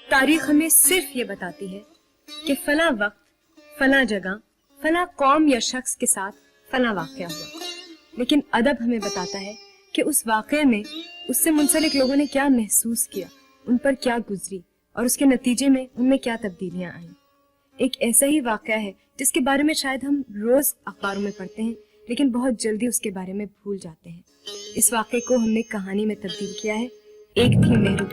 तारीख हमें सिर्फ ये बताती है कि फला वक्त, फला जगह, फला कौम या शख्स के साथ फला वाक़या हुआ, लेकिन अदब हमें बताता है कि उस वाक़ये में उससे मुंसलिक लोगों ने क्या महसूस किया, उन पर क्या गुजरी और उसके नतीजे में उनमें क्या तब्दीलियां आईं। एक ऐसा ही वाक़या है जिसके बारे में शायद हम रोज अखबारों में पढ़ते हैं, लेकिन बहुत जल्दी उसके बारे में भूल जाते हैं। इस वाक़ये को हमने कहानी में तब्दील किया है। एक थी मेहरू।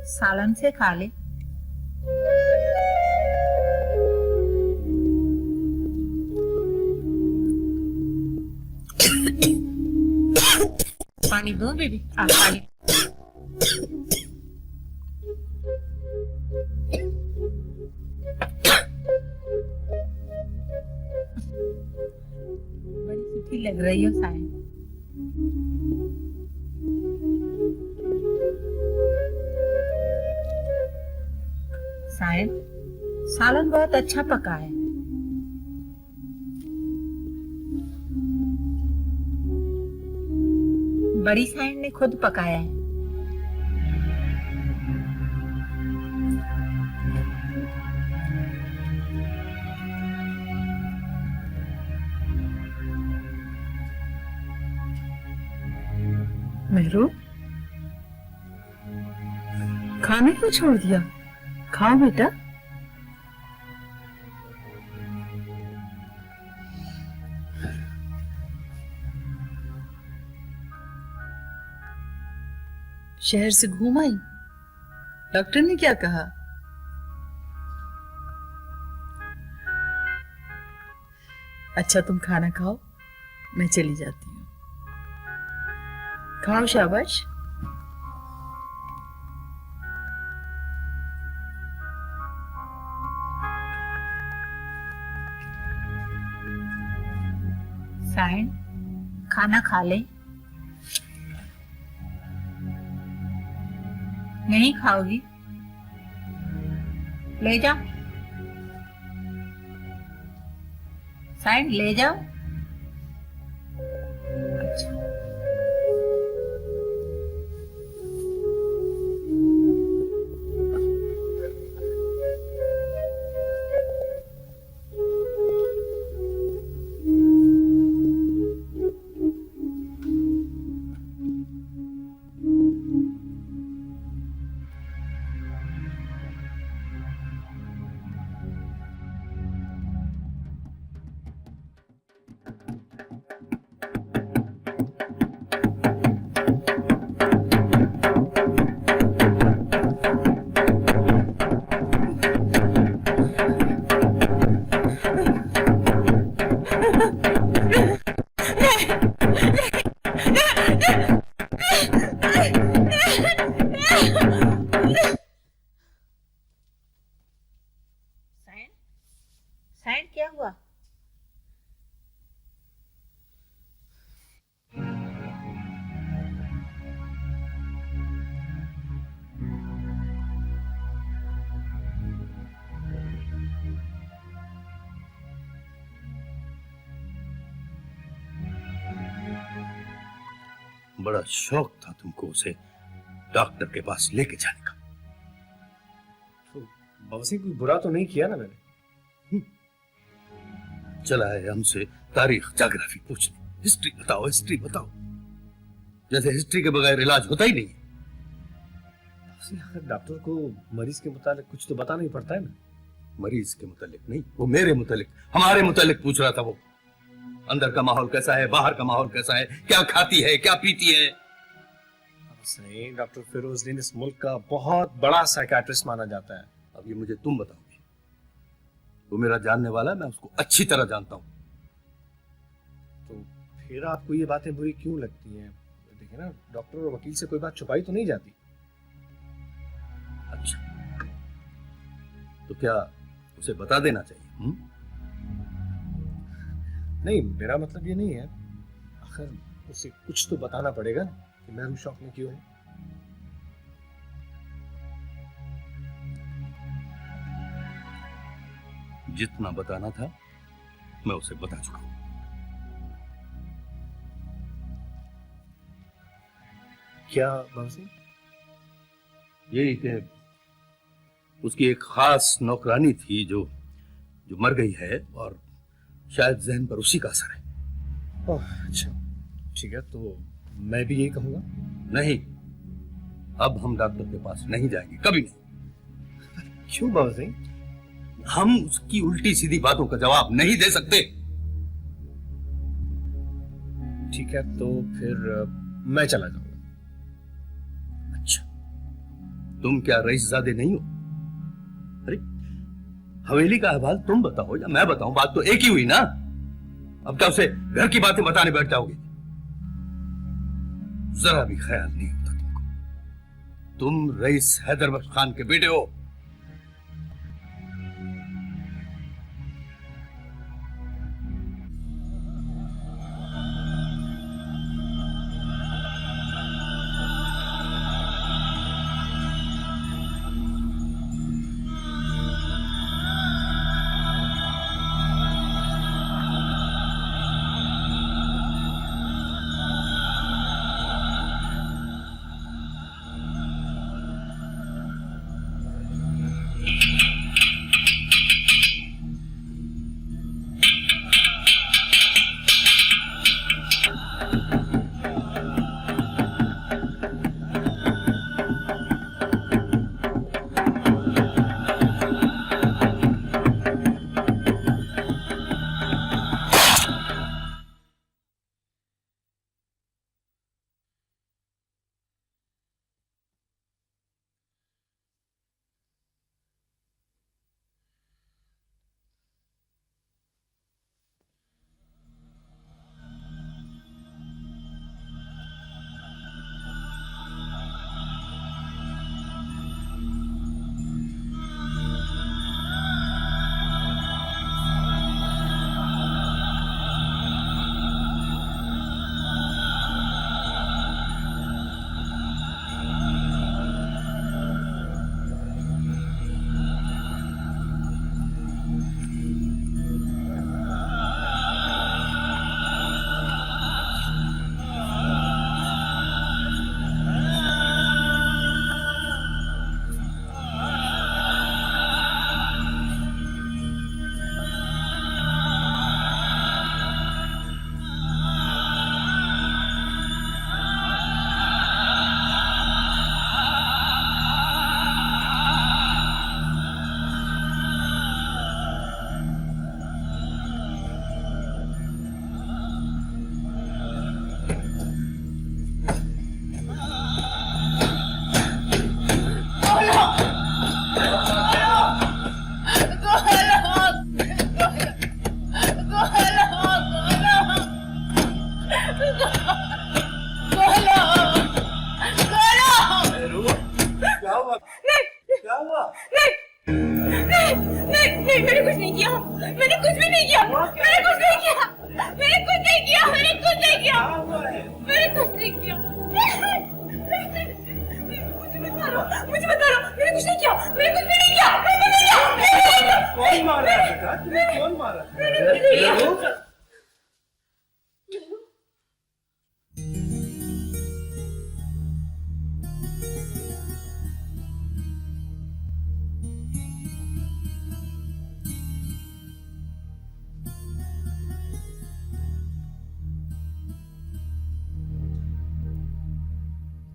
सालन से खा ले। पानी दो बेबी। पानी। बड़ी सूखी लग रही हो सायन। सायन, सालन बहुत अच्छा पका है। बड़ी सायन ने खुद पकाया है। मेहरू, खाने को छोड़ दिया? खाओ बेटा। शहर से घूम आई? डॉक्टर ने क्या कहा? अच्छा तुम खाना खाओ, मैं चली जाती हूँ। खाओ, शाबाश। सायन, खाना खा ले। नहीं खाओगी? ले जाओ। सायन, ले जाओ। सायन, क्या हुआ? बड़ा शौक था तुमको उसे डॉक्टर के पास लेके जाने का। तो बाबूजी कोई बुरा तो नहीं किया ना मैंने? चला है हमसे तारीख जोग्राफी पूछने, हिस्ट्री बताओ, हिस्ट्री बताओ, जैसे हिस्ट्री के बगैर इलाज होता ही नहीं है। आखिर डॉक्टर को मरीज के मुताबिक कुछ तो बताना ही पड़ता है ना। मरीज के मुतालिक नहीं, वो मेरे मुतालिक, हमारे मुतालिक पूछ रहा था। वो अंदर का माहौल कैसा है, बाहर का माहौल कैसा है, क्या खाती है, क्या पीती है। सही, डॉक्टर फिरोजदीन इस मुल्क का बहुत बड़ा साइकियाट्रिस्ट माना जाता है। अब ये मुझे तुम बताओगे। वो मेरा जानने वाला है, मैं उसको अच्छी तरह जानता हूं। तो फिर आपको ये बातें बुरी क्यों लगती हैं? देखिए ना, डॉक्टर और वकील से कोई बात छुपाई तो नहीं जाती। अच्छा, तो क्या उसे बता देना चाहिए? नहीं, मेरा मतलब ये नहीं है। आखिर उसे कुछ तो बताना पड़ेगा ना कि महरूम शौक में क्यों है। जितना बताना था मैं उसे बता चुका हूं। क्या बाबूजी? यही कि उसकी एक खास नौकरानी थी जो मर गई है, और शायद जहन पर उसी का असर है। ओह, अच्छा, ठीक है, तो मैं भी यही कहूंगा। नहीं, अब हम डॉक्टर के पास नहीं जाएंगे, कभी नहीं। क्यों बाबूजी? हम उसकी उल्टी सीधी बातों का जवाब नहीं दे सकते। ठीक है, तो फिर मैं चला जाऊंगा। अच्छा, तुम क्या रईसजादे नहीं हो? अरे, हवेली का अहवाल तुम बताओ या मैं बताऊं, बात तो एक ही हुई ना। अब क्या उसे घर की बातें बताने बैठ जाओगे? जरा भी ख्याल नहीं होता तुमको। तुम रईस हैदर बख्श खान के बेटे हो।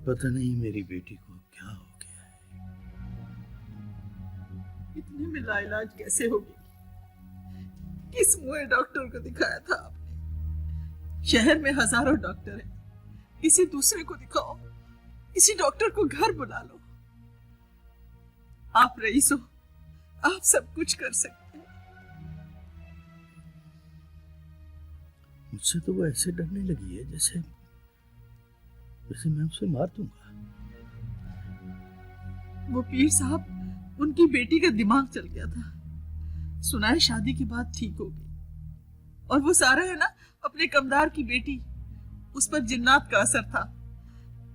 पता नहीं मेरी बेटी को क्या हो गया है। इतने में लाइलाज कैसे होगी? किस मुंह डॉक्टर को दिखाया था आपने? शहर में हजारों डॉक्टर हैं, किसी दूसरे को दिखाओ, किसी डॉक्टर को घर बुला लो। आप रईस हो, आप सब कुछ कर सकते हैं। मुझसे तो वो ऐसे डरने लगी है जैसे मैं उसे मार दूंगा। वो पीर साहब, उनकी बेटी का दिमाग चल गया था। सुना है शादी के बाद ठीक हो गई। और वो सारा है ना, अपने कमदार की बेटी, उस पर जिन्नात का असर था।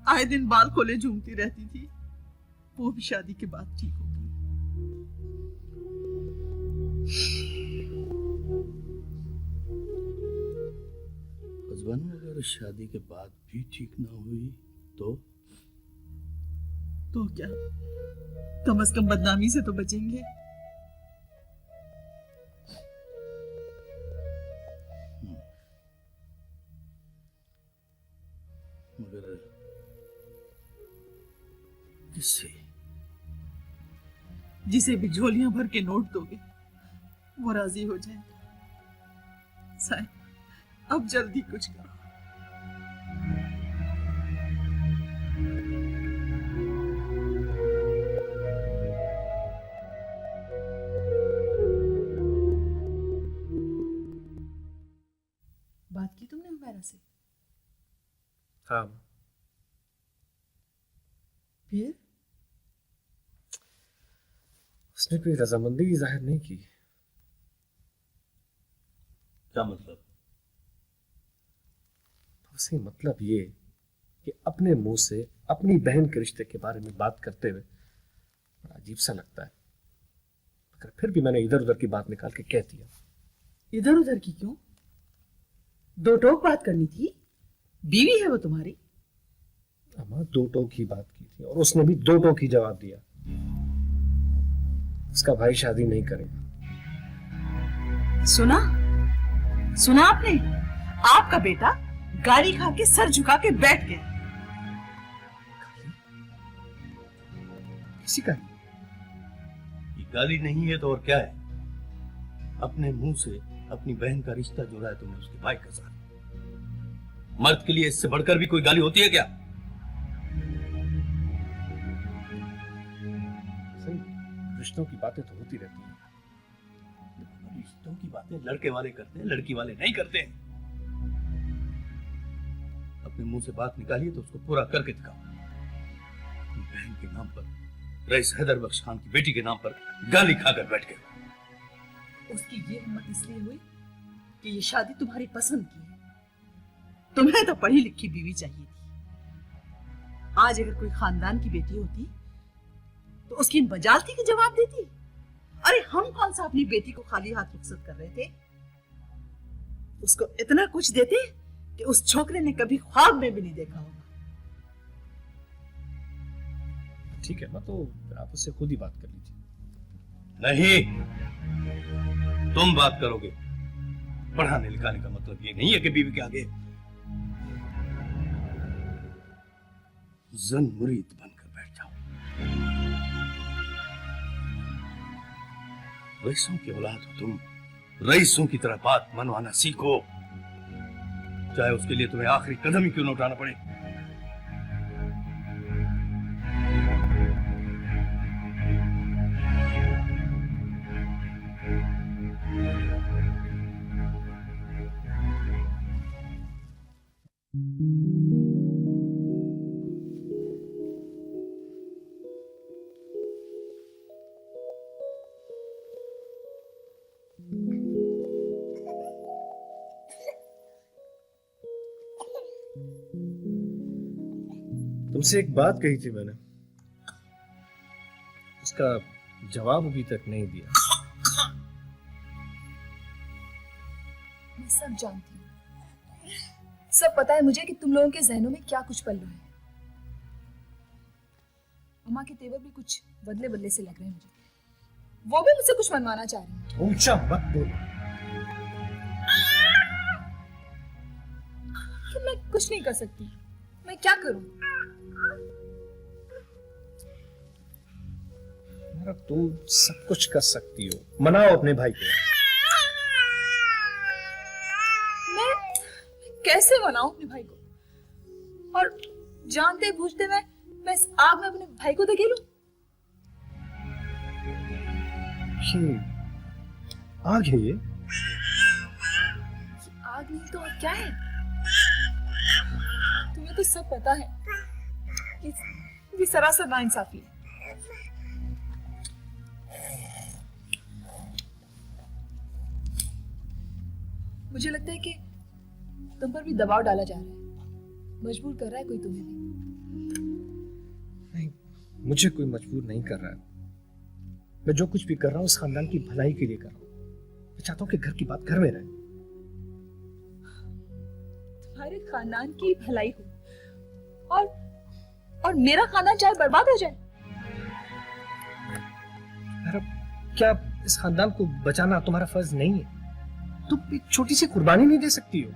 आए दिन बाल खोले झूमती रहती थी। वो भी शादी के बाद ठीक हो गई। अजबानू, अगर शादी के बाद भी ठीक ना हुई तो क्या, कम से कम बदनामी से तो बचेंगे। मगर किससे? जिसे भी झोलियां भर के नोट दोगे वो राजी हो जाएगा। साईं, अब जल्दी कुछ करो। बात की तुमने हुमैरा से? हाँ, फिर? उसने कोई रजामंदी जाहिर नहीं की। क्या मतलब? उसे मतलब ये कि अपने मुंह से अपनी बहन के रिश्ते के बारे में बात करते हुए बड़ा अजीब सा लगता है। मगर फिर भी मैंने इधर उधर की बात निकाल के कह दिया। इधर उधर की क्यों? दो टोक बात करनी थी। बीवी है वो तुम्हारी। अम्मा, 2 टोक ही बात की थी और उसने भी 2 टोक ही जवाब दिया। उसका भाई शादी नहीं करेगा। सुना आपने? आपका बेटा गाली खा के सर झुका के बैठ गया। किसी का? ये गाली नहीं है तो और क्या है? अपने मुंह से अपनी बहन का रिश्ता जोड़ा है तुमने उसके भाई के साथ। मर्द के लिए इससे बढ़कर भी कोई गाली होती है क्या? सही, रिश्तों की बातें तो होती रहती हैं। रिश्तों की बातें लड़के वाले करते हैं, लड़की वाले नहीं करते हैं। अपने मुंह से बात निकालिए तो उसको पूरा करके दिखाओ। अपनी बहन के नाम पर, रईस हैदर बख्श खान की बेटी के नाम पर गाली खाकर बैठ गए। उसकी ये हिम्मत इसलिए हुई कि ये शादी तुम्हारी पसंद की है। तुम्हें तो पढ़ी लिखी बीवी चाहिए थी। आज अगर कोई खानदान की बेटी होती तो उसकी इन बजालती के जवाब देती। अरे हम कौन सा अपनी बेटी को खाली हाथ रुखसत कर रहे थे? उसको इतना कुछ देते कि उस छोकरे ने कभी ख्वाब में भी नहीं देखा होगा। ठीक है ना, तो आप उससे खुद ही बात कर लीजिए। नहीं, तुम बात करोगे। पढ़ाने लिखाने का मतलब ये नहीं है कि बीवी के आगे जन मुरीद बनकर बैठ जाओ। रईसों की औलाद हो तुम, रईसों की तरह बात मनवाना सीखो, चाहे उसके लिए तुम्हें आखिरी कदम ही क्यों न उठाना पड़े। तुमसे एक बात कही थी मैंने, उसका जवाब अभी तक नहीं दिया। मैं सब जानती हूँ। सब पता है मुझे कि तुम लोगों के जहनों में क्या कुछ पल रहा है। अम्मा के तेवर भी कुछ बदले बदले से लग रहे हैं मुझे। वो भी मुझसे कुछ मनवाना चाह रही हैं। ऊंचा मत बोलो। कि मैं कुछ नहीं कर सकती। मैं क्या करूं? तुम सब कुछ कर सकती हो, मनाओ अपने भाई को। मैं कैसे मनाऊं अपने भाई को? और जानते बूझते मैं इस आग में अपने भाई को धकेलूं? ये आग है, ये आग नहीं तो और क्या है? तुम्हें तो सब पता है कि ये सरासर नाइंसाफी है। मुझे लगता है कि तुम पर भी दबाव डाला जा रहा है, मजबूर कर रहा है कोई तुम्हें भी। नहीं, मुझे कोई मजबूर नहीं कर रहा है। मैं जो कुछ भी कर रहा हूँ उस खानदान की भलाई के लिए कर रहा हूँ। मैं चाहता हूँ कि घर की बात घर में रहे। तुम्हारे खानदान की भलाई हो और मेरा खानदान चाहे बर्बाद हो जाए। क्या इस खानदान को बचाना तुम्हारा फर्ज नहीं है? तुम एक छोटी सी कुर्बानी नहीं दे सकती हो?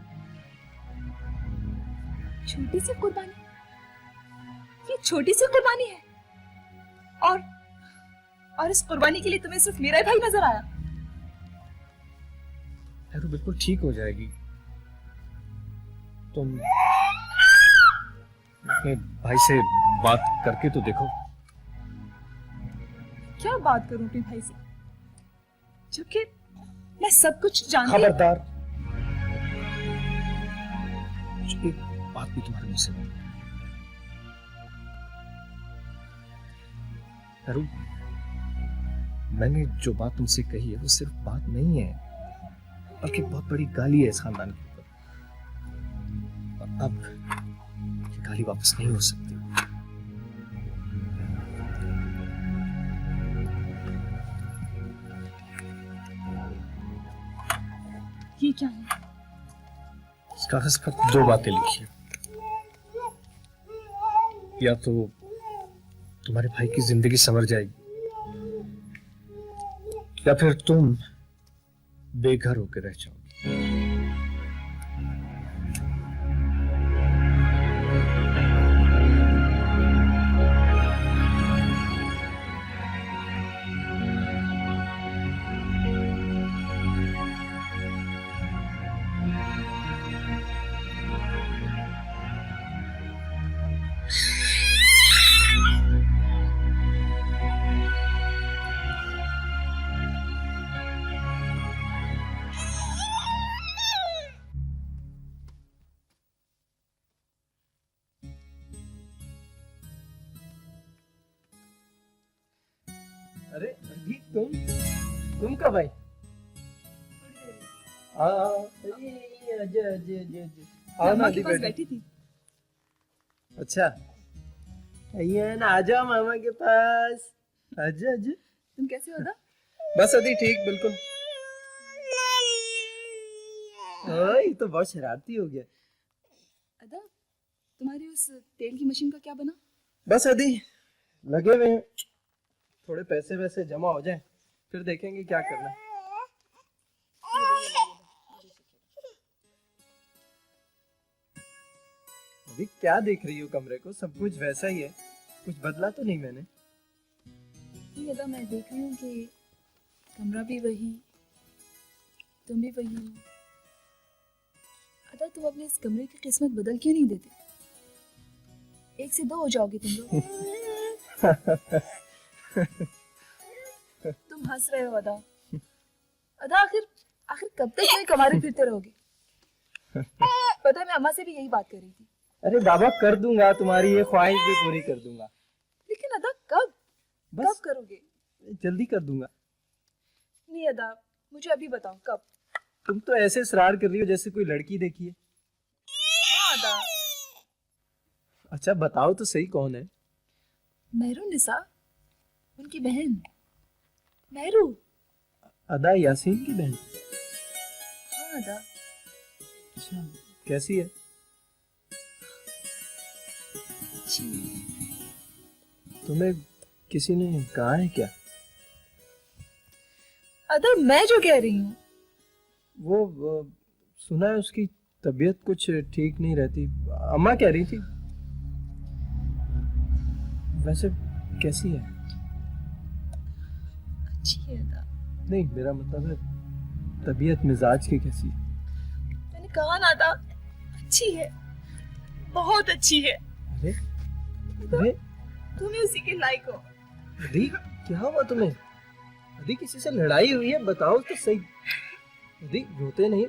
छोटी सी कुर्बानी? ये छोटी सी कुर्बानी है? और इस कुर्बानी के लिए तुम्हें सिर्फ मेरा ही भाई नजर आया? अरे बिल्कुल ठीक हो जाएगी। तुम अपने भाई से बात करके तो देखो। क्या बात करूं अपने भाई से, जबकि मैं सब कुछ जानती हूं। खबरदार, एक बात भी तुम्हारे मुंह से नहीं। अरुण, मैंने जो बात तुमसे कही है वो सिर्फ बात नहीं है, बल्कि बहुत बड़ी गाली है इस खानदान के ऊपर। और अब ये गाली वापस नहीं हो सकती। ये क्या है? इस कागज पर दो बातें लिखी, या तो तुम्हारे भाई की जिंदगी संवर जाएगी, या फिर तुम बेघर होकर रह जाओगे। अरे अभी तुम कब आई? आओ ना के पास बैठी थी। अच्छा, आइए ना, आ जाओ मामा के पास। आजा आजा। तुम कैसे हो? बस अभी ठीक, बिल्कुल। ये तो बहुत शरारती हो गया। अदा, तुम्हारी उस तेल की मशीन का क्या बना? बस अभी लगे हुए हैं, थोड़े पैसे वैसे जमा हो जाए फिर देखेंगे क्या करना है। अभी क्या देख रही हो कमरे को? सब कुछ वैसा ही है, कुछ बदला तो नहीं मैंने? नहीं अदा, मैं देख रही हूँ कि कमरा भी वही, तुम भी वही हो। अदा, तुम अपने इस कमरे की किस्मत बदल क्यों नहीं देते? 1 से 2 हो जाओगे तुम लोग। तुम हंस रहे हो अदा। अदा, आखिर कब तक तुम्हें कमारे फिरते रहोगे? पता है, मैं अम्मा से भी यही बात कर रही थी। अरे बाबा, कर दूंगा, तुम्हारी ये ख्वाहिश भी पूरी कर दूंगा। लेकिन अदा, कब बस करोगे? जल्दी कर दूंगा। नहीं अदा, मुझे अभी बताओ कब। तुम तो ऐसे इसरार कर रही हो जैसे कोई लड़की देखी है। हाँ अदा। अच्छा बताओ तो सही, कौन है? मेहरू निसा, उनकी बहन मेहरू। अदा यासीन की बहन? हाँ अदा। अच्छा, कैसी है? तुम्हें किसी ने कहा है क्या? अदा, मैं जो कह रही हूँ वो सुना है उसकी तबीयत कुछ ठीक नहीं रहती, अम्मा कह रही थी। वैसे कैसी है? नहीं, मेरा मतलब है तबीयत मिजाज की कैसी है? मैंने कहा ना था, अच्छी है, बहुत अच्छी है। अरे अरे तुम ही उसी के लायक हो। अदी, क्या हुआ तुम्हें? अदी, किसी से लड़ाई हुई है? बताओ तो सही। अदी, रोते नहीं।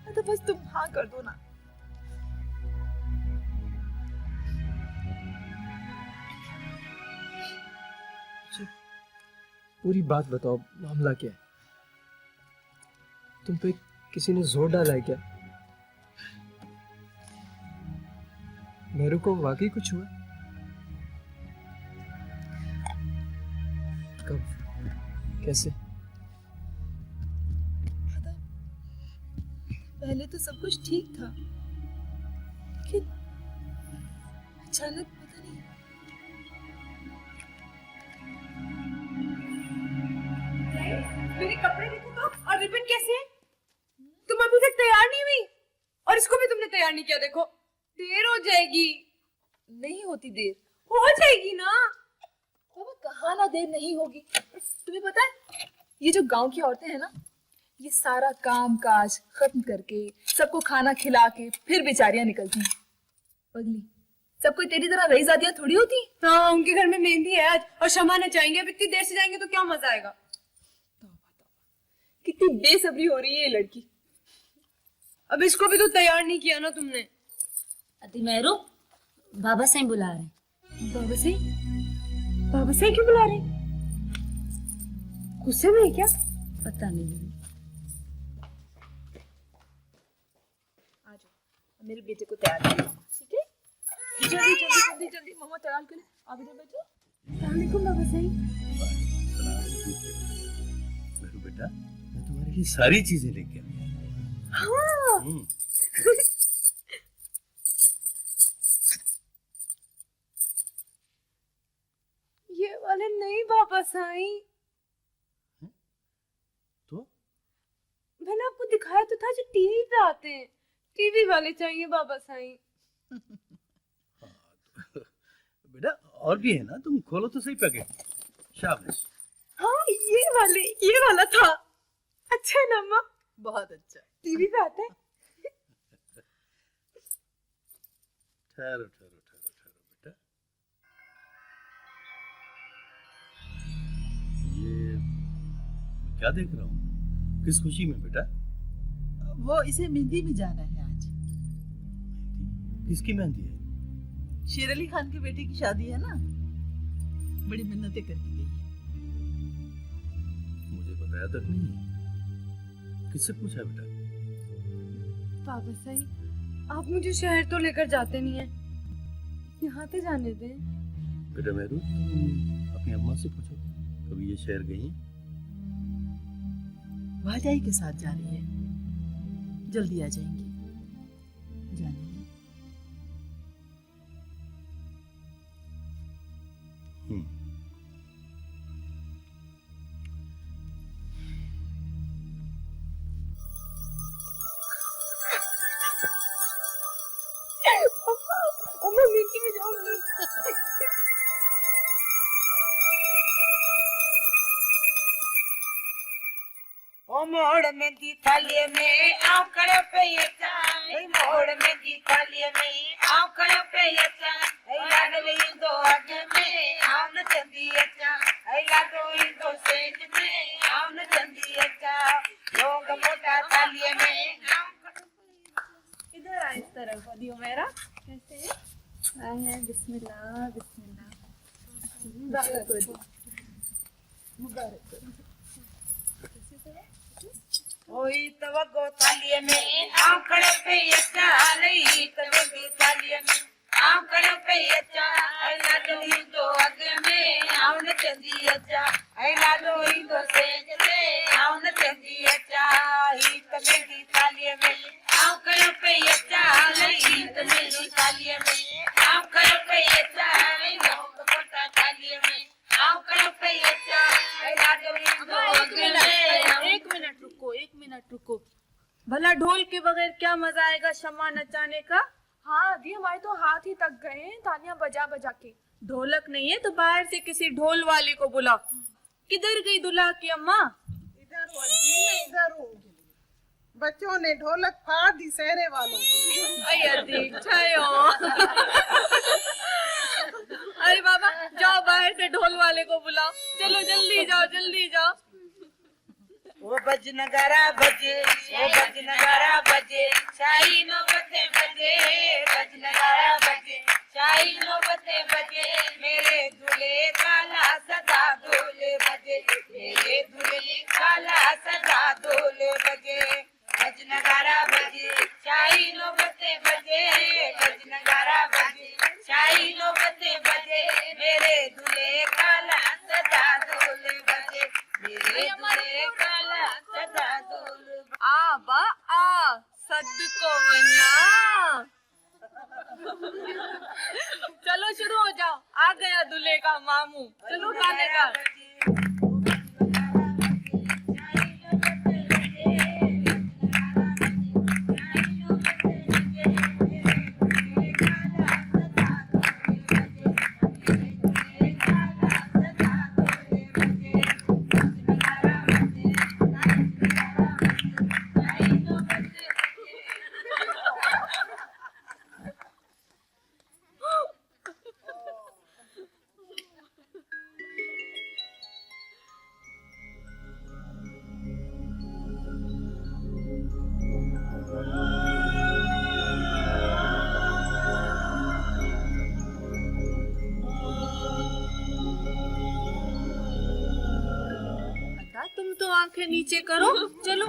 तो बस तुम हाँ कर दो ना। पूरी बात बताओ, मामला क्या है? तुम पे किसी ने जोर डाला है क्या? मेरे को वाकई कुछ हुआ? कब? कैसे? पहले तो सब कुछ ठीक था, लेकिन अचानक पता नहीं। मेरे कपड़े देखो तो, और रिबन कैसे है? तुम अभी तक तैयार नहीं हुई और इसको भी तुमने तैयार नहीं किया। देखो देर हो जाएगी। नहीं होती देर। हो जाएगी ना। बाबा कहाँ ना देर नहीं होगी। तुम्हें पता है ये जो गांव की औरतें हैं ना, ये सारा काम काज खत्म करके सबको खाना खिला के फिर बेचारियां निकलती हैं। पगली, सब कोई तेरी तरह रईजादियां थोड़ी होती। हाँ, उनके घर में मेहंदी है आज और शमा नचाएंगे। अब इतनी देर से जाएंगे तो क्या मजा आएगा। कितनी बेसब्री हो रही है ये लड़की। अब इसको भी तो तैयार नहीं किया ना तुमने। अति मेहरू, बाबा साईं बुला रहे हैं। बाबा से? बाबा से क्यों बुला रहे? गुस्से में है क्या? पता नहीं। आ जाओ, मेरे बेटे को तैयार कर, ठीक है? जल्दी जल्दी जल्दी जल्दी मम्मा तैयार कर ले। आप इधर बैठो। अस्सलाम वालेकुम बाबा साईं। मेरू बेटा, मैं तुम्हारे लिए सारी चीजें लेके आया। हाँ। ये वाले नहीं बाबा साईं। तो मैंने आपको दिखाया तो था जो टीवी पे आते हैं। टीवी वाले चाहिए बाबा साईं। बेटा और भी है ना, तुम खोलो तो सही पैकेट। शाबाश। हाँ, ये वाला था। अच्छा है ना अम्मा? बहुत अच्छा। टीवी पे आता है। ठहरो ठहरो ठहरो ठहरो बेटा। ये मैं क्या देख रहा हूँ? किस खुशी में बेटा? वो इसे मेहंदी में जाना है आज। किसकी मेहंदी है? शेर अली खान के बेटे की शादी है ना, बड़ी मिन्नतें करके गई है। मुझे बताया तक नहीं। किससे पूछा बेटा? बाबा साईं, आप मुझे शहर तो लेकर जाते नहीं हैं। यहाँ तो जाने दें। बेटा मेहरू, तुम अपनी अम्मा से पूछो, कभी ये शहर गई हैं? भाजाई के साथ जा रही है, जल्दी आ जाएंगी। जाने दे। अम्मा मीठी में जाओ। ओ मोड़ में दी थाली में आंकड़ पे ये चाय, मोड़ में दी थाली में आंकड़ पे ये चाय, लागली दो आग में आवन चंदी अच्छा, लागो दो सेज में आवन चंदी अच्छा, लोग मोटा थाली में। इधर आ, इस तरफ दियो मेरा। कैसे है? आए बिस्मिल्लाह बिस्मिल्लाह। मुबारक हो। ओई तवगो थाली में आंकड़ पे ये चाय, तवगी थाली में आंकड़ पे ये चाय, लागली दो आग में आवन चंदी अच्छा, लागो दो सेज में आवन चंदी अच्छा, तवगी थाली में आंकड़ पे ये चाय, तवगी थाली में आंकड़ पे ये चाय, लोग मोटा थाली में आंकड़ पे ये चाय, लागली दो आग में। एक मिनट रुको। भला ढोल के बगैर क्या मजा आएगा शम्मा नचाने का? हाँ दी, हमारे तो हाथ ही तक गए हैं तालियां बजा बजा के। ढोलक नहीं है तो बाहर से किसी ढोल वाले को बुलाओ। किधर गई दुल्हा की अम्मा? इधर हूँ जी, मैं इधर हूँ। बच्चों ने ढोलक फाड़ दी सहरे वालों की। अरे देख छायो। अरे बाबा जाओ बाहर से ढोल वाले को बुलाओ। चलो जल्दी जाओ जल्दी जाओ। वो बज नगारा बजे, वो बज नगारा बजे, शाही नौबते बजे, बज नगारा बजे, शाही नौबते बजे, मेरे दूल्हे काला सदा ढोल बजे, मेरे दूल्हे काला सदा ढोल बजे, बज नगारा बजे, शाही नौबते बजे, बज नगारा बजे, शाही नौबते बजे, मेरे दूल्हे काला सदा ढोल बजे, मेरे दूल्हे काला सदा ढोल बजे। आ बा आ सद को मना। चलो शुरू हो जाओ। आ गया दूल्हे का मामू। चलो गाने का। तुम तो आंखें नीचे करो। चलो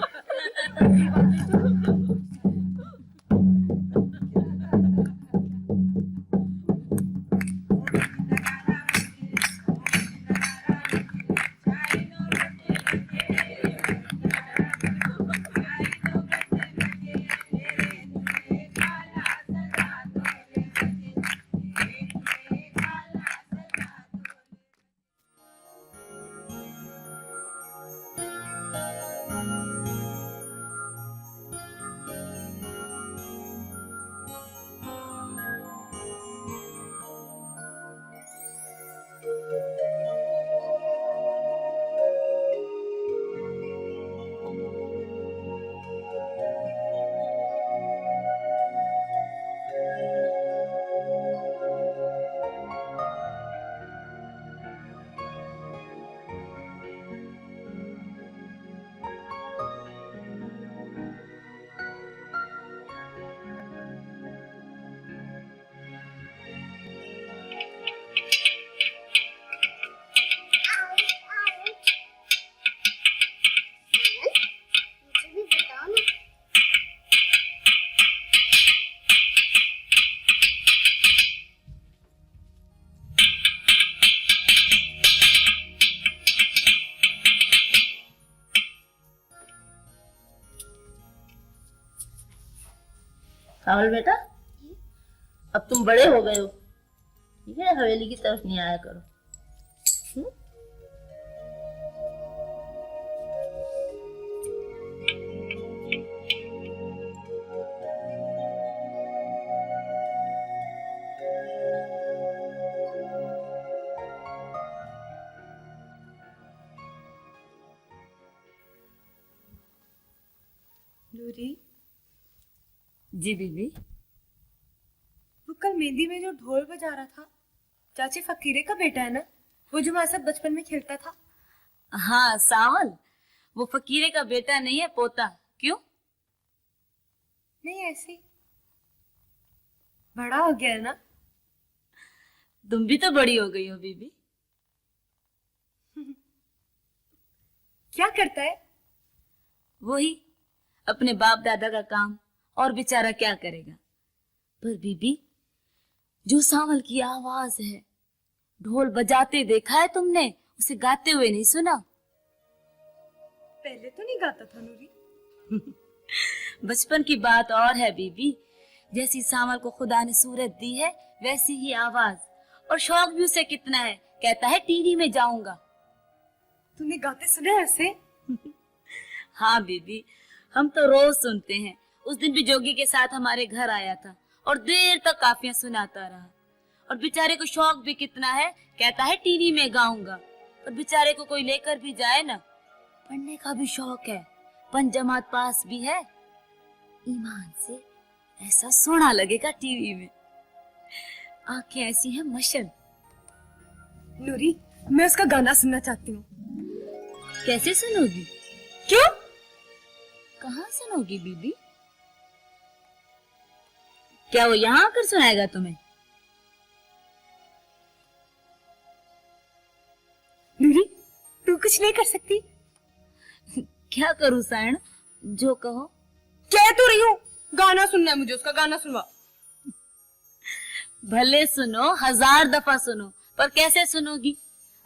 राहुल बेटा, अब तुम बड़े हो गए हो, ठीक है? हवेली की तरफ नहीं आया करो। नूरी, जी बीबी। वो कल मेहंदी में जो ढोल बजा रहा था, चाची फकीरे का बेटा है ना? वो जो हमारे साथ बचपन में खेलता था। हाँ सावल, वो फकीरे का बेटा नहीं है, पोता। क्यों? नहीं ऐसे ही, बड़ा हो गया है ना? तुम भी तो बड़ी हो गई हो बीबी। क्या करता है? वही अपने बाप दादा का काम, और बेचारा क्या करेगा। पर बीबी, जो सावल की आवाज है, ढोल बजाते देखा है तुमने? उसे गाते हुए नहीं सुना? पहले तो नहीं गाता था नूरी। बचपन की बात और है बीबी। जैसी सावल को खुदा ने सूरत दी है, वैसी ही आवाज, और शौक भी उसे कितना है। कहता है टीवी में जाऊंगा। तूने गाते सुने ऐसे? हाँ बीबी, हम तो रोज सुनते हैं। उस दिन भी जोगी के साथ हमारे घर आया था और देर तक काफियां सुनाता रहा। और बेचारे को शौक भी कितना है, कहता है टीवी में गाऊंगा। और बेचारे को कोई लेकर भी जाए ना, पढ़ने का भी शौक है, पंजमात पास भी है। ईमान से ऐसा सोना लगेगा टीवी में, आंखें ऐसी हैं मशल। नूरी, मैं उसका गाना सुनना चाहती हूँ। कैसे सुनोगी? क्यों? कहाँ सुनोगी बीबी? क्या वो यहाँ आकर सुनाएगा तुम्हें? नूरी, तू कुछ नहीं कर सकती? क्या करूँ सायण, जो कहो। कह तो रही हूँ, गाना सुनना है मुझे, उसका गाना सुनवा। भले सुनो, 1000 दफा सुनो, पर कैसे सुनोगी?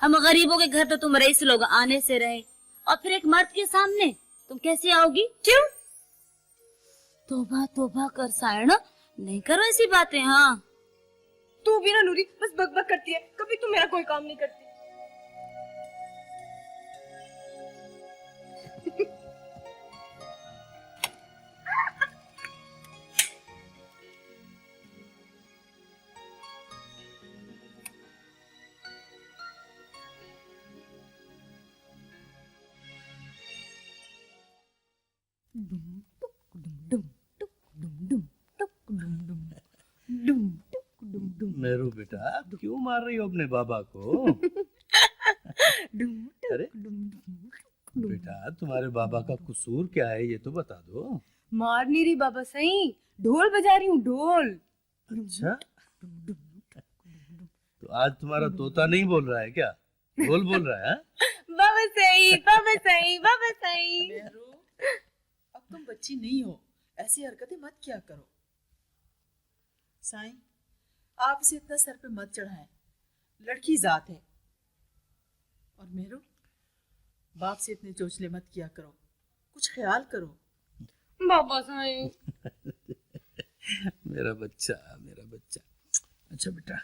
हम गरीबों के घर तो तुम रईस लोग आने से रहे, और फिर एक मर्द के सामने तुम कैसे आओगी? क्यों? तोबा तोबा कर सायण, नहीं करो ऐसी बातें। हाँ, तू भी ना नूरी, बस बकबक करती है, कभी तू मेरा कोई काम नहीं करती। मेरू बेटा, क्यों मार रही हो अपने बाबा को? अरे बेटा, तुम्हारे बाबा का कसूर क्या है, ये तो बता दो। मार नहीं रही बाबा सही, ढोल बजा रही हूँ, ढोल। अच्छा, तो आज तुम्हारा तोता नहीं बोल रहा है क्या? ढोल बोल रहा है? बाबा सही, बाबा सही, बाबा सही। मेहरू, अब तुम बच्ची नहीं हो, ऐसी हरकतें मत किया करो। साईं, आप इसे इतना सर पे मत चढ़ाएं, लड़की जात है। और मेहरू, बाप से इतने चोचले मत किया करो, कुछ ख्याल करो। बाबा सही। मेरा बच्चा, मेरा बच्चा। अच्छा बेटा,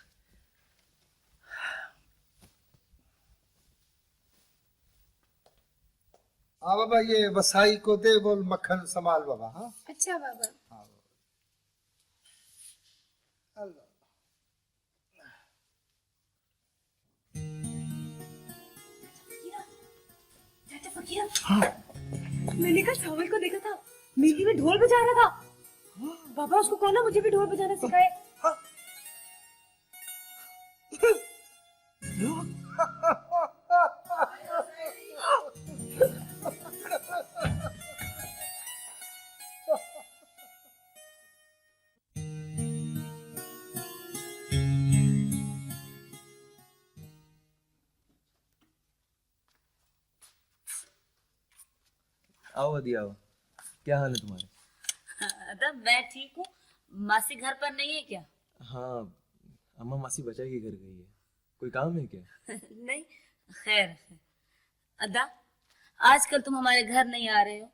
हाँ बाबा, ये वसाई को दे, बोल मक्खन संभाल बाबा। हाँ अच्छा बाबा। हाँ अल्लाह। मैंने कल सावल को देखा था, मेली में ढोल बजा रहा था। बाबा उसको कहो ना, मुझे भी ढोल बजाना सिखाए। आओ अदी आओ, क्या हाल है तुम्हारे? अदा मैं ठीक हूँ। मासी घर पर नहीं है क्या? हाँ, अम्मा मासी बचा के घर गई है। कोई काम है क्या? नहीं, खैर। अदा, आजकल तुम हमारे घर नहीं आ रहे हो।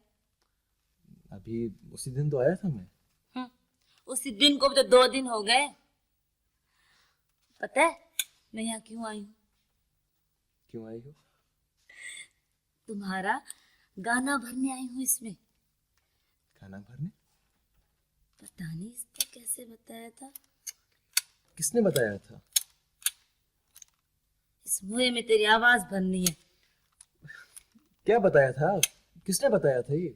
अभी उसी दिन तो आया था मैं। उसी दिन को भी तो 2 दिन हो गए। पता है मैं यहाँ क्यों आई हूँ? क्यों आई हो? तुम्हारा गाना भरने आई हूँ इसमें। गाना भरने? पता नहीं इसको कैसे बताया था। किसने बताया था? इस मुहे में तेरी आवाज भरनी है। क्या बताया था? किसने बताया था ये?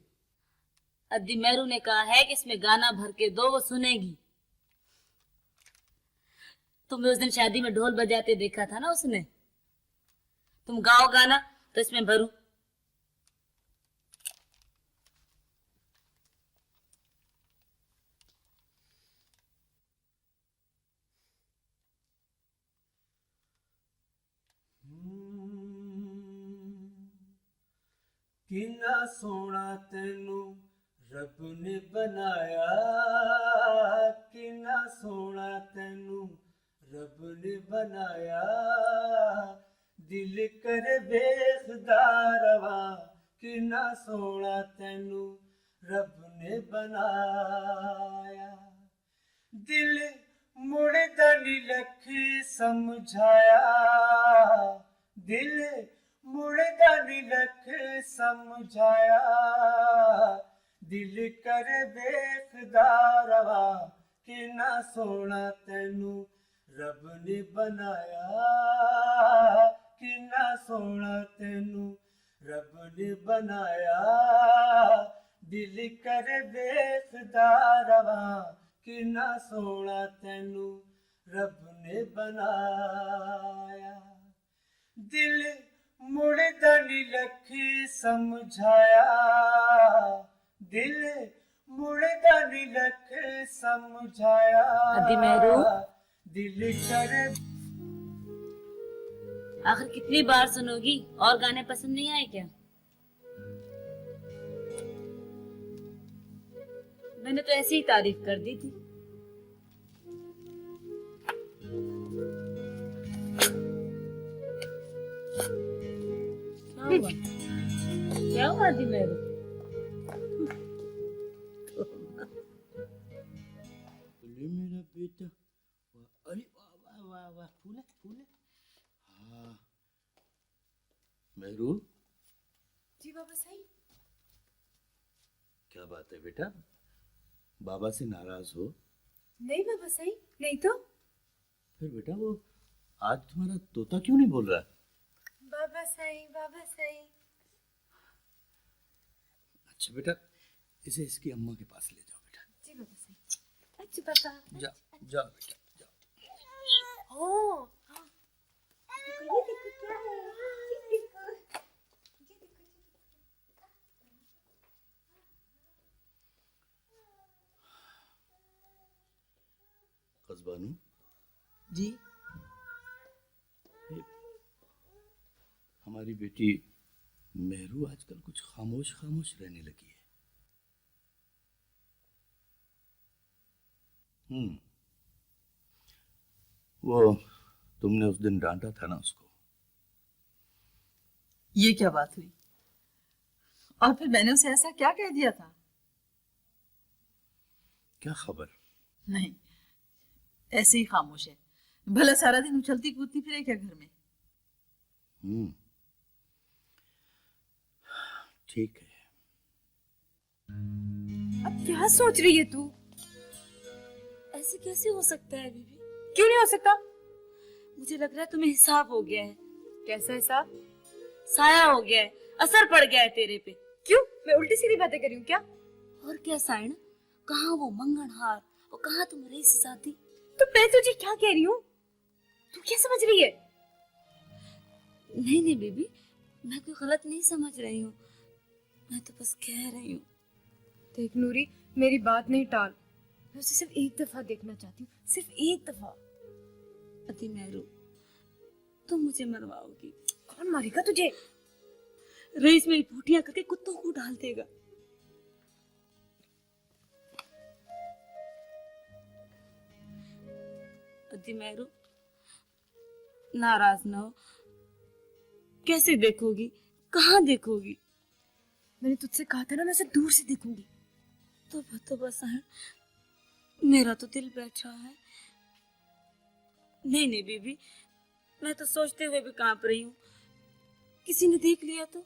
अद्दी मेरू ने कहा है कि इसमें गाना भर के दो, वो सुनेगी। तुम्हें उस दिन शादी में ढोल बजाते देखा था ना उसने। तुम गाओ गाना तो इसमें भरूं। किन्ना सोना तेनू रब ने बनाया, किन्ना सोना तेनू रब ने बनाया, दिल कर वेखदा रवा, किन्ना सोना तेनू रब ने बनाया। दिल मुड़दा नी लखी समझाया, दिल मुड़दा नी लख समझाया, दिल कर वेखदा रवा, किन्ना सोना तेनू रब ने बनाया किन्ना सोना तेनू रब ने बनाया दिल कर देखदा रवा किन्ना सोना तेनू रब ने बनाया दिल मुड़दा नी लखी समझाया दिल मुड़दा नी लख समझाया अदी मेहरू दिल कर आखिर कितनी बार सुनोगी और गाने पसंद नहीं आए क्या? मैंने तो ऐसी ही तारीफ कर दी थी। क्या हुआ? क्या हुआ दी मेरू? मेरा बेटा अरे वाह वाह वाह वाह फूल फूल हाँ मेहरू, जी बाबा सही। क्या बात है बेटा, बाबा से नाराज हो? नहीं बाबा सही, नहीं तो। फिर बेटा वो आज तुम्हारा तोता क्यों नहीं बोल रहा? बाबा सही, बाबा सही। अच्छा बेटा, इसे इसकी अम्मा के पास ले जाओ बेटा। जी बाबा सही। अच्छा पापा। जाओ जाओ बेटा जाओ। ओ हाँ। देखो ये देखो क्या है, ये देखो, ये देखो। कज़बानू जी हमारी बेटी मेहरू आजकल कुछ खामोश खामोश रहने लगी है। वो तुमने उस दिन डांटा था ना उसको। ये क्या बात हुई? और फिर मैंने उसे ऐसा क्या कह दिया था? क्या खबर? नहीं, ऐसे ही खामोश है। भला सारा दिन उछलती कूदती फिरे क्या घर में? ठीक है। अब क्या सोच रही है तू? ऐसे कैसे हो सकता है बीबी? क्यों नहीं हो सकता? मुझे लग रहा है तुम्हें हिसाब हो गया है। कैसा हिसाब? साया हो गया है, असर पड़ गया है तेरे पे। क्यों? मैं उल्टी सीधी बातें कर रही हूँ क्या? और क्या सायण, कहाँ वो मंगनहार और कहाँ तुम रईसजादी? तो मैं तुझे क्या कह रही हूँ, तू क्या समझ रही है? नहीं नहीं बीबी, मैं कोई गलत नहीं समझ रही हूँ, मैं तो बस कह रही हूँ। देख नूरी, मेरी बात नहीं टाल, मैं उसे सिर्फ एक दफा देखना चाहती हूँ, सिर्फ एक दफा। अति मेहरू, तुम मुझे मरवाओगी। कौन मारेगा तुझे? रईस मेरी पोटियां करके कुत्तों को डाल देगा। अति मेहरू, नाराज ना हो। कैसे देखोगी, कहाँ देखोगी? मैंने तुझसे कहा था ना, मैं उसे दूर से देखूंगी। तो बस है, मेरा तो दिल बैठ रहा है। नहीं नहीं बीबी, मैं तो सोचते हुए भी कांप रही हूँ, किसी ने देख लिया तो?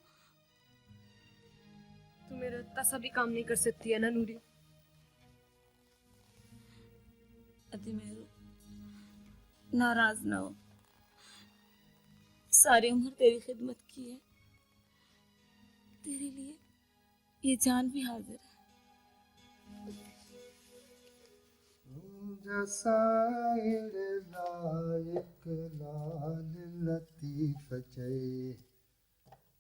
तू मेरा इतना सा भी काम नहीं कर सकती है ना नूरी? अति मेहरू, नाराज ना हो। सारी उम्र तेरी खिदमत की है, तेरे लिए ये जान भी हाजिर है। जसाइर लायक लाल लतीफ चए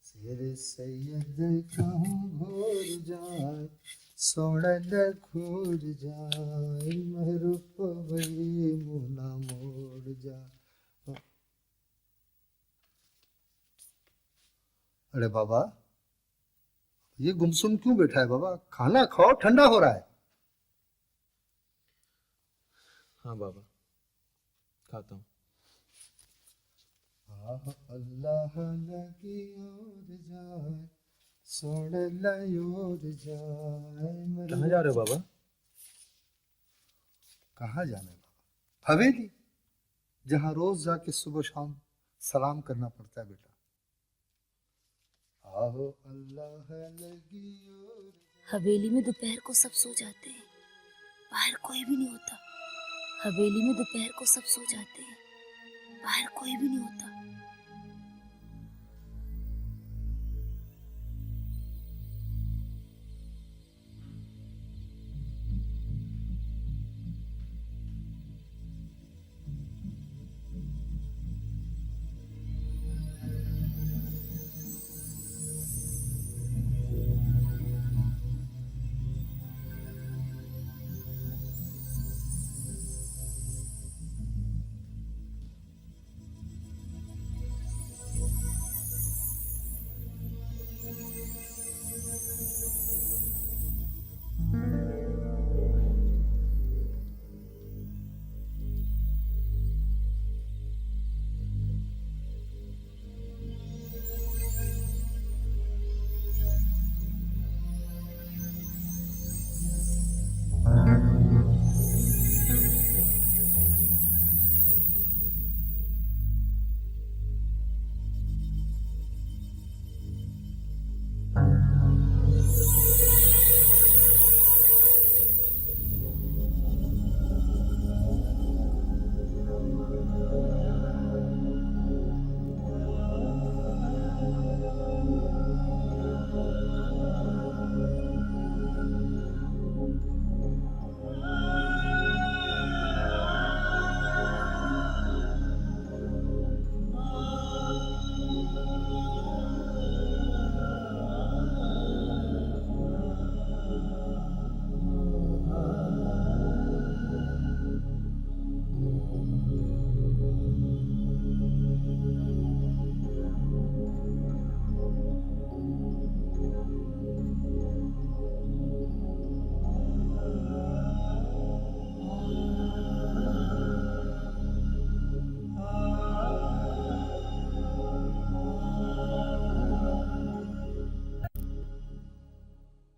सिर सैयद क्यों घोर जाए सोनल घूर जाए महरूप वही मुना मोड़ जाए। अरे बाबा, ये गुमसुम क्यों बैठा है बाबा? खाना खाओ, ठंडा हो रहा है। हाँ बाबा, खाता हूँ। अल्लाह लगी और जाए सोड़ लयोर जाए। कहाँ जा रहे हो बाबा? कहाँ जाना है बाबा? हवेली, जहाँ रोज जाके सुबह शाम सलाम करना पड़ता है बेटा। आहो अल्लाह लगी और हवेली में दोपहर को सब सो जाते हैं, बाहर कोई भी नहीं होता। हवेली में दोपहर को सब सो जाते हैं, बाहर कोई भी नहीं होता।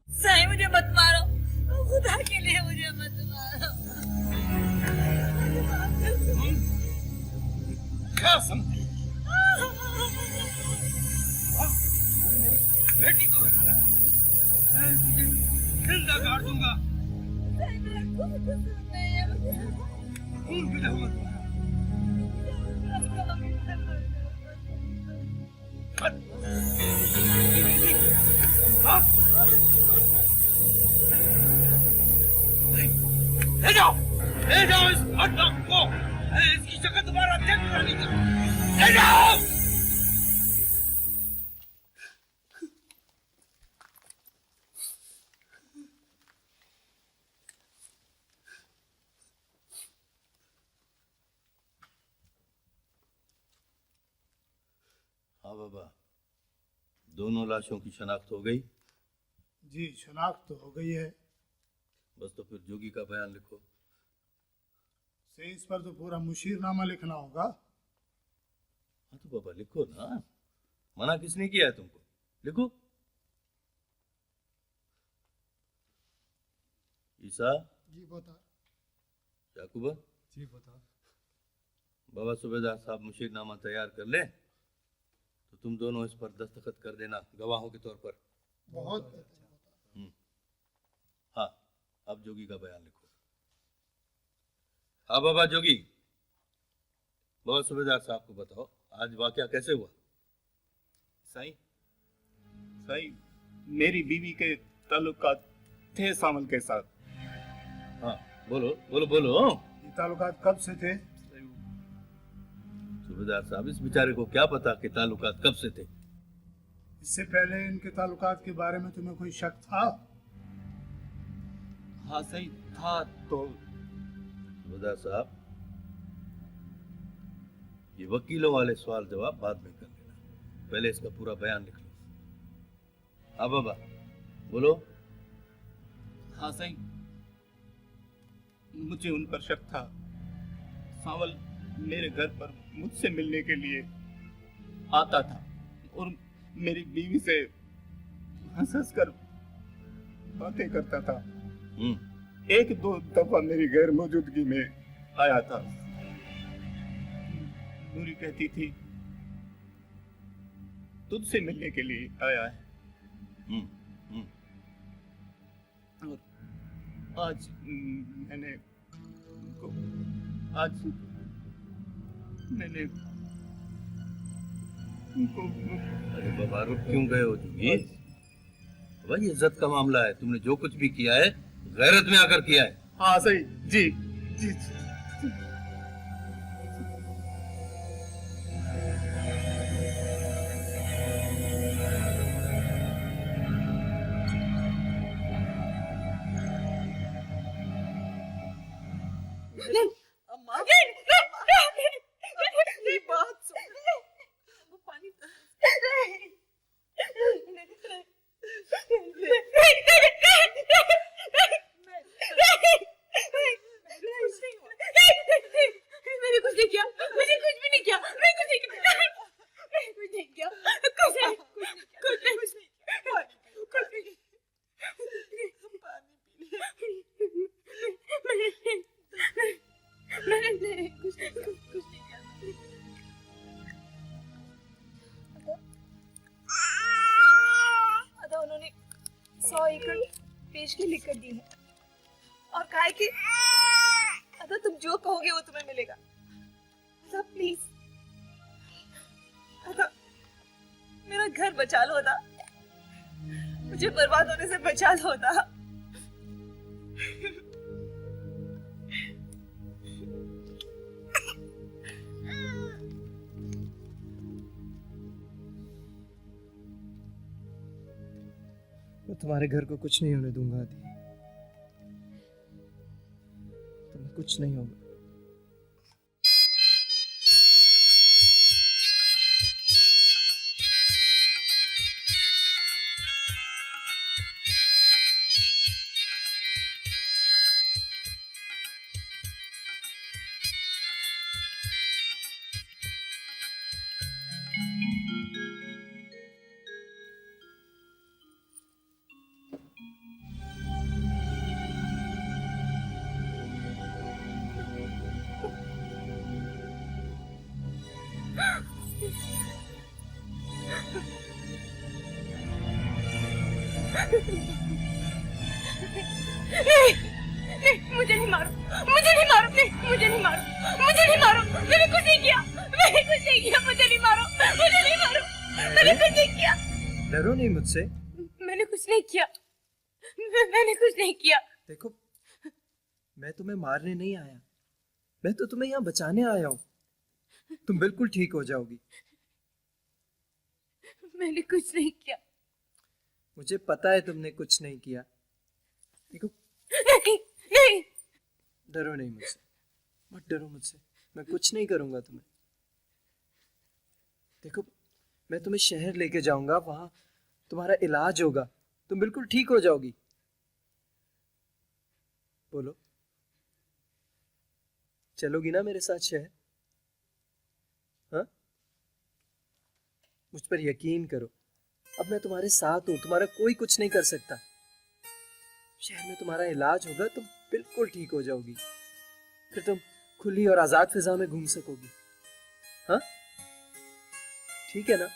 साईं मुझे मत मारो, खुदा के लिए मुझे मत मारो। क्या समझी? बेटी को बता, मैं तुझे जिंदा गाड़ दूंगा। खून पीना हुआ ले जाओ इस बदनाम को, इसकी शक्ल दोबारा देखना नहीं चाहता। ले जाओ। हाँ बाबा, दोनों लाशों की शनाख्त हो गई? जी शनाख्त तो हो गई है। बस तो फिर जोगी का बयान लिखो। से इस पर तो पूरा मुशीरनामा लिखना होगा। हाँ तो बाबा लिखो ना, मना किसने किया है तुमको? लिखो। ईसा जी बता। याकूबा जी बता। बाबा सूबेदार साहब मुशीरनामा तैयार कर ले, तो तुम दोनों इस पर दस्तखत कर देना गवाहों के तौर पर। बहुत हाँ, अब जोगी का बयान लिखो। हाँ बाबा जोगी, बाबा सूबेदार साहब को बताओ आज वाकया कैसे हुआ? साईं, मेरी बीवी के ताल्लुकात थे सावल के साथ। हाँ बोलो बोलो बोलो। ये ताल्लुकात कब से थे? सूबेदार साहब, इस बेचारे को क्या पता कि ताल्लुकात कब से थे? इससे पहले इनके ताल्लुकात के बारे में तुम्हें कोई शक था? हाँ सही था। तो सूबेदार साहब, ये वकीलों वाले सवाल जवाब बाद में कर लेना, पहले इसका पूरा बयान लिख लो। हाँ बाबा बोलो। हाँ सही, मुझे उन पर शक था। सावल मेरे घर पर मुझसे मिलने के लिए आता था और मेरी बीवी से हंस कर बातें करता था। एक दो दफा मेरी गैर मौजूदगी में आया था। नूरी कहती थी तुझसे मिलने के लिए आया है। और आज मैंने उनको आज से मैंने उनको अरे बाबा रुक क्यों गए हो जोगी? भाई इज्जत का मामला है, तुमने जो कुछ भी किया है गैरत में आकर किया है। हाँ सही जी जी, जी। अम्मा मेरी बात सुन। वो पानी मैंने कुछ नहीं किया, मुझे कुछ भी नहीं किया, मैं कुछ नहीं किया, मैंने कुछ नहीं किया, कुछ नहीं, कुछ नहीं, कुछ नहीं, कुछ नहीं, मैंने कुछ नहीं किया। अदा उन्होंने 100 एकड़ पेश की लिख कर दी है और कहा है कि अदा तुम जो कहोगे वो तुम्हें मिलेगा। अदा प्लीज, अदा मेरा घर बचा लो अदा, मुझे बर्बाद होने से बचा लो अदा। मैं तुम्हारे घर को कुछ नहीं होने दूंगा आदि, तुम्हें कुछ नहीं होगा। मुझे नहीं मारो, मुझे नहीं मारो, मुझे नहीं मारो, मुझे नहीं मारो, मैंने कुछ नहीं किया, मैंने कुछ नहीं किया, मुझे नहीं मारो, मुझे नहीं मारो, मैंने कुछ नहीं किया। डरो नहीं मुझसे। मैंने कुछ नहीं किया, मैंने कुछ नहीं किया। देखो मैं तुम्हें मारने नहीं आया, मैं तो तुम्हें यहाँ बचाने आया हूँ। तुम बिल्कुल ठीक हो जाओगी। मैंने कुछ नहीं किया। मुझे पता है तुमने कुछ नहीं किया। देखो नहीं, नहीं। डरो नहीं मुझसे, मत डरो मुझसे, मैं कुछ नहीं करूंगा तुम्हें। देखो मैं तुम्हें शहर लेके जाऊंगा, वहां तुम्हारा इलाज होगा, तुम बिल्कुल ठीक हो जाओगी। बोलो चलोगी ना मेरे साथ शहर? हाँ, मुझ पर यकीन करो, अब मैं तुम्हारे साथ हूं, तुम्हारा कोई कुछ नहीं कर सकता। शहर में तुम्हारा इलाज होगा, तुम बिल्कुल ठीक हो जाओगी, फिर तुम खुली और आजाद फिजा में घूम सकोगी। हाँ ठीक है ना?